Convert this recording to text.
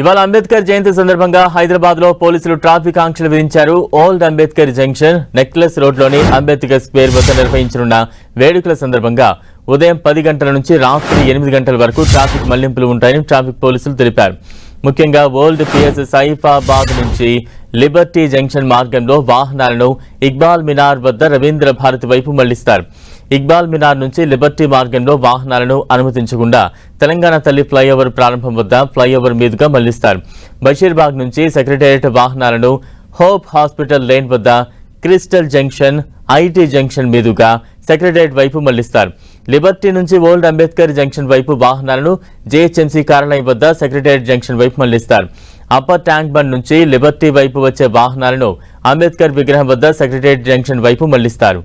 ఇవాళ అంబేద్కర్ జయంతి సందర్భంగా హైదరాబాద్ లో పోలీసులు ట్రాఫిక్ ఆంక్షలు విధించారు. ఓల్డ్ అంబేద్కర్ జంక్షన్ నెక్లెస్ రోడ్లోని అంబేద్కర్ స్క్వేర్ వద్ద నిర్వహించనున్న వేడుకల సందర్భంగా ఉదయం 10 గంటల నుంచి రాత్రి 8 గంటల వరకు ట్రాఫిక్ మళ్లింపులు ఉంటాయని ట్రాఫిక్ పోలీసులు తెలిపారు. ముఖ్యంగా ఓల్డ్ పిఎస్ సైఫాబాద్ నుంచి లిబర్టీ జంక్షన్ మార్గంలో వాహనాలను ఇక్బాల్ మినార్ వద్ద రవీంద్ర భారతి వైపు మళ్లిస్తారు. ఇక్బాల్ మినార్ నుంచి లిబర్టీ మార్గంలో వాహనాలను అనుమతించకుండా తెలంగాణ తల్లి ఫ్లైఓవర్ ప్రారంభం వద్ద ఫ్లైఓవర్ మీదుగా మళ్లిస్తారు. బషీర్బాగ్ నుంచి సెక్రటేరియట్ వాహనాలను హోప్ హాస్పిటల్ లేన్ వద్ద క్రిస్టల్ జంక్షన్ ఐటీ జంక్షన్ మీదుగా సెక్రటేరియట్ వైపు మళ్లిస్తారు. లిబర్టీ నుంచి ఓల్డ్ అంబేద్కర్ జంక్షన్ వైపు వాహనాలను జేహెచ్ఎంసీ కార్యాలయం వద్ద సెక్రటేరియట్ జంక్షన్ వైపు మళ్లిస్తారు. అప్పర్ ట్యాంక్ బండ్ నుంచి లిబర్టీ వైపు వచ్చే వాహనాలను అంబేద్కర్ విగ్రహం వద్ద సెక్రటేరియట్ జంక్షన్ వైపు మళ్లిస్తారు.